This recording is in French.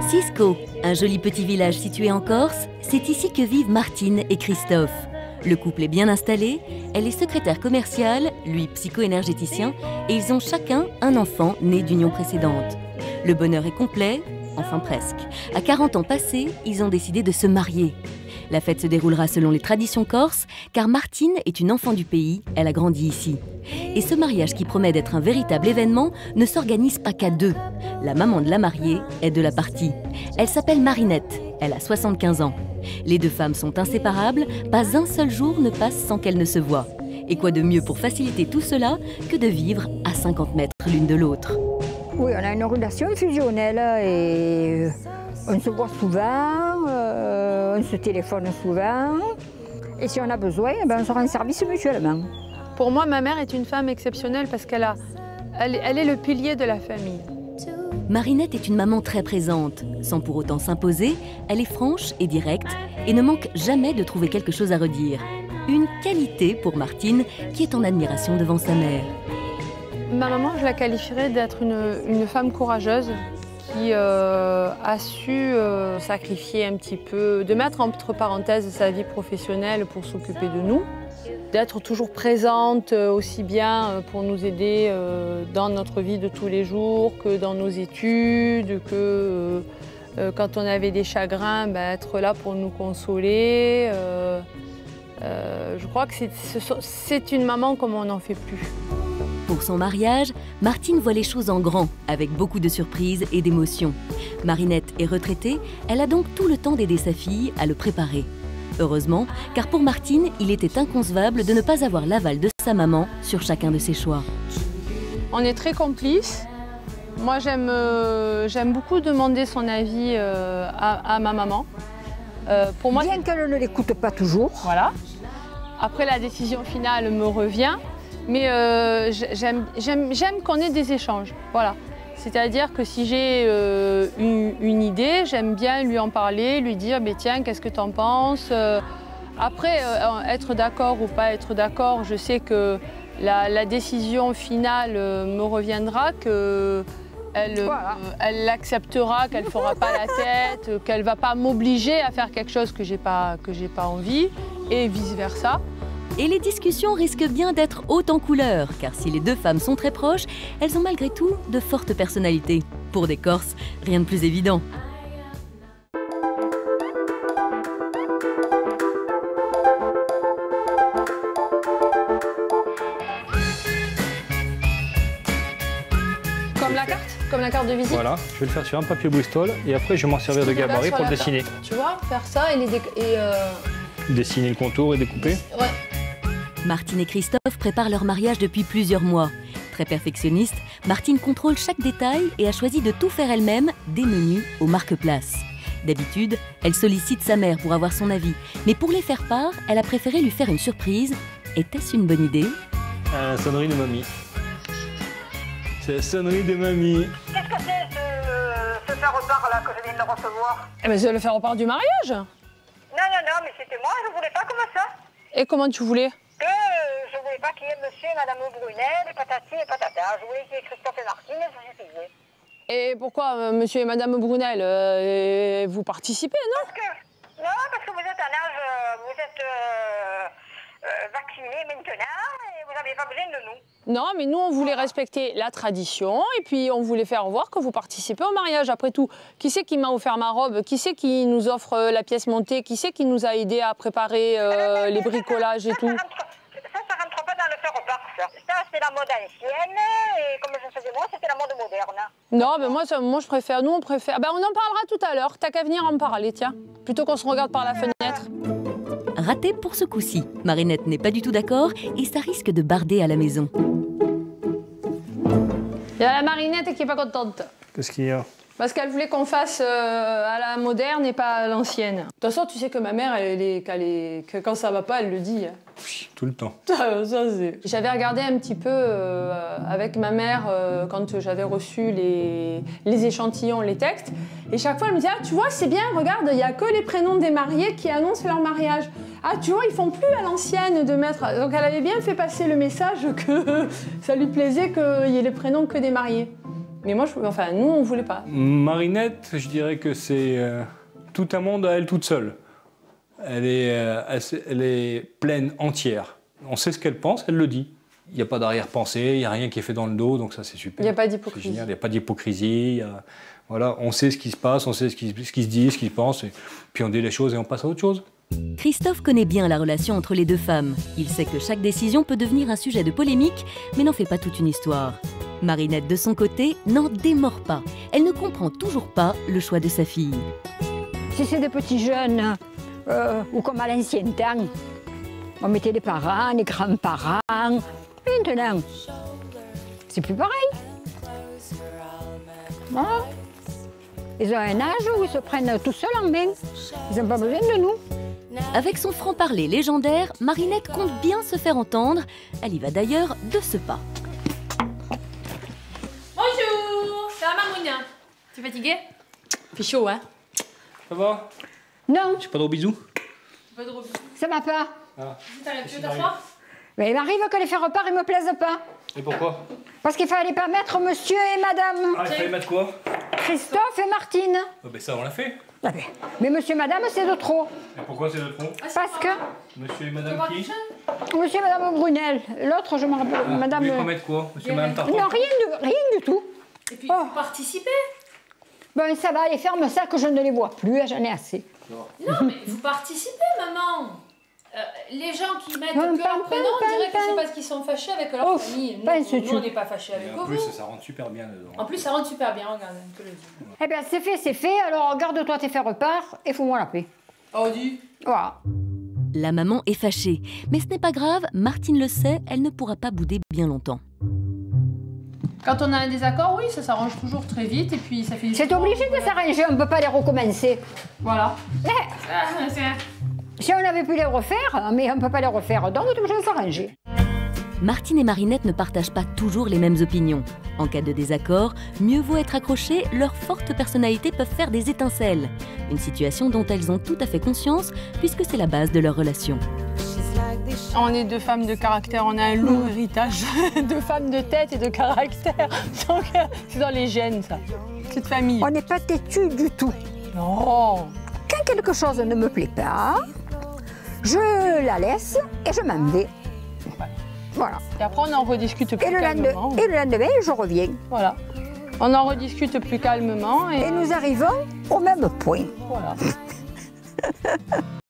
Cisco, un joli petit village situé en Corse, c'est ici que vivent Martine et Christophe. Le couple est bien installé, elle est secrétaire commerciale, lui psycho-énergéticien, et ils ont chacun un enfant né d'union précédente. Le bonheur est complet, enfin presque. À 40 ans passés, ils ont décidé de se marier. La fête se déroulera selon les traditions corses, car Martine est une enfant du pays, elle a grandi ici. Et ce mariage qui promet d'être un véritable événement ne s'organise pas qu'à deux. La maman de la mariée est de la partie. Elle s'appelle Marinette, elle a 75 ans. Les deux femmes sont inséparables, pas un seul jour ne passe sans qu'elles ne se voient. Et quoi de mieux pour faciliter tout cela que de vivre à 50 mètres l'une de l'autre. Oui, on a une relation fusionnelle et on se voit souvent, on se téléphone souvent. Et si on a besoin, on se rend service mutuellement. Pour moi, ma mère est une femme exceptionnelle parce qu'elle est le pilier de la famille. Marinette est une maman très présente. Sans pour autant s'imposer, elle est franche et directe et ne manque jamais de trouver quelque chose à redire. Une qualité pour Martine qui est en admiration devant sa mère. Ma maman, je la qualifierais d'être une femme courageuse qui a su sacrifier un petit peu, de mettre entre parenthèses sa vie professionnelle pour s'occuper de nous, d'être toujours présente aussi bien pour nous aider dans notre vie de tous les jours que dans nos études, que quand on avait des chagrins, être là pour nous consoler. Je crois que c'est une maman comme on n'en fait plus. Pour son mariage, Martine voit les choses en grand, avec beaucoup de surprises et d'émotions. Marinette est retraitée, elle a donc tout le temps d'aider sa fille à le préparer. Heureusement, car pour Martine, il était inconcevable de ne pas avoir l'aval de sa maman sur chacun de ses choix. On est très complices. Moi, j'aime beaucoup demander son avis à ma maman. Pour moi, bien qu'elle ne l'écoute pas toujours. Voilà. Après, la décision finale me revient. Mais j'aime qu'on ait des échanges, voilà. C'est-à-dire que si j'ai une idée, j'aime bien lui en parler, lui dire « tiens, qu'est-ce que tu en penses ?» Après, être d'accord ou pas être d'accord, je sais que la décision finale me reviendra, qu'elle l'acceptera, qu'elle ne fera pas la tête, qu'elle ne va pas m'obliger à faire quelque chose que j'ai pas envie, et vice-versa. Et les discussions risquent bien d'être hautes en couleurs, car si les deux femmes sont très proches, elles ont malgré tout de fortes personnalités. Pour des Corses, rien de plus évident. Comme la carte de visite. Voilà, je vais le faire sur un papier Bristol et après je vais m'en servir de gabarit pour le dessiner. Tu vois, faire ça et dessiner le contour et découper. Ouais. Martine et Christophe préparent leur mariage depuis plusieurs mois. Très perfectionniste, Martine contrôle chaque détail et a choisi de tout faire elle-même, des menus aux marque-places. D'habitude, elle sollicite sa mère pour avoir son avis, mais pour les faire part, elle a préféré lui faire une surprise. Était-ce une bonne idée? La sonnerie de mamie. C'est la sonnerie de mamie. Qu'est-ce que c'est ce faire repart là que je viens de recevoir? C'est le faire repart du mariage. Non, mais c'était moi, je voulais pas comme ça. Et comment tu voulais? Que je voulais pas qu'il y ait monsieur et madame Brunel, et patati et patata. Je voulais qu'il y ait Christophe et Martine, et ça suffisait. Et pourquoi monsieur et madame Brunel, vous participez, non? Parce que vous êtes en âge, vous êtes vaccinés maintenant, et vous n'avez pas besoin de nous. Non, mais nous, on voulait respecter la tradition, et puis on voulait faire voir que vous participez au mariage. Après tout, qui c'est qui m'a offert ma robe? Qui c'est qui nous offre la pièce montée? Qui c'est qui nous a aidé à préparer les bricolages et tout? Ça rentre pas dans le faire repart, ça. Ça, c'est la mode ancienne, et comme je faisais moi, c'était la mode moderne. Non, mais moi je préfère, nous on préfère. On en parlera tout à l'heure, t'as qu'à venir en parler, tiens. Plutôt qu'on se regarde par la fenêtre. Raté pour ce coup-ci. Marinette n'est pas du tout d'accord et ça risque de barder à la maison. Il y a la Marinette qui est pas contente. Qu'est-ce qu'il y a? Parce qu'elle voulait qu'on fasse à la moderne et pas à l'ancienne. De toute façon, tu sais que ma mère, que quand ça va pas, elle le dit. Tout le temps. J'avais regardé un petit peu avec ma mère quand j'avais reçu les échantillons, les textes. Et chaque fois, elle me disait « Ah, tu vois, c'est bien, regarde, il n'y a que les prénoms des mariés qui annoncent leur mariage. Ah, tu vois, ils font plus à l'ancienne de mettre... » Donc elle avait bien fait passer le message que ça lui plaisait qu'il y ait les prénoms que des mariés. Mais moi, nous, on voulait pas. Marinette, je dirais que c'est tout un monde à elle toute seule. Elle est pleine, entière. On sait ce qu'elle pense, elle le dit. Il n'y a pas d'arrière-pensée, il n'y a rien qui est fait dans le dos, donc ça c'est super. Il n'y a pas d'hypocrisie. Il n'y a pas d'hypocrisie. Voilà, on sait ce qui se passe, on sait ce qui se dit, ce qui se pense, et puis on dit les choses et on passe à autre chose. Christophe connaît bien la relation entre les deux femmes. Il sait que chaque décision peut devenir un sujet de polémique, mais n'en fait pas toute une histoire. Marinette, de son côté, n'en démord pas. Elle ne comprend toujours pas le choix de sa fille. Si c'est des petits jeunes, ou comme à l'ancien temps, on mettait les parents, les grands-parents. Maintenant, c'est plus pareil. Voilà. Ils ont un âge où ils se prennent tout seuls en main. Ils n'ont pas besoin de nous. Avec son franc-parler légendaire, Marinette compte bien se faire entendre. Elle y va d'ailleurs de ce pas. Bonjour, ça va Mamouna? Tu es fatiguée? Fait chaud, hein? Ça va? Non, J'ai pas de gros bisous? Pas de repos. ça va pas. Ah. Tu veux t'asseoir? Mais il m'arrive que les faire repas ne me plaisent pas. Et pourquoi? Parce qu'il fallait pas mettre monsieur et madame. Ah, il fallait mettre quoi? Christophe et Martine. Ben ça, on l'a fait. Ah ben, mais monsieur et madame, c'est de trop. Et pourquoi c'est de trop? Parce que Monsieur et madame qui? monsieur et madame Brunel, l'autre, je me rappelle, madame... Vous voulez qu'on mette quoi? Monsieur et madame Tartan? Non, rien du tout. Et puis, Oh. vous participez? Ben ça va, les ferme ça que je ne les vois plus, j'en ai assez. Non, mais vous participez, maman. Les gens qui mettent que Pam, leur pam, prénom, pam, on dirait que pam. c'est parce qu'ils sont fâchés avec leur Ouf, famille. Nous, penses-tu? on n'est pas fâchés avec Et en vous. plus, ça rentre super bien dedans. En plus, ça rentre super bien, regarde, je te le dis. Eh bien, c'est fait, alors garde-toi tes faire repart et fous-moi la paix. Oh, dis. Voilà. La maman est fâchée. Mais ce n'est pas grave, Martine le sait, elle ne pourra pas bouder bien longtemps. Quand on a un désaccord, oui, ça s'arrange toujours très vite et puis ça fait... C'est obligé de s'arranger, on ne peut pas les recommencer. Voilà. Si on avait pu les refaire, mais on ne peut pas les refaire, donc on est obligé de s'arranger. Martine et Marinette ne partagent pas toujours les mêmes opinions. En cas de désaccord, mieux vaut être accrochés, leurs fortes personnalités peuvent faire des étincelles. Une situation dont elles ont tout à fait conscience, puisque c'est la base de leur relation. On est deux femmes de caractère, on a un lourd héritage de femmes de tête et de caractère. Donc c'est dans les gènes, ça. Cette famille. On n'est pas têtu du tout. Non. Quand quelque chose ne me plaît pas, je la laisse et je m'en vais. Voilà. Et après, on en rediscute plus Et le calmement. lendemain, je reviens. Voilà. On en rediscute plus calmement. Et nous arrivons au même point. Voilà.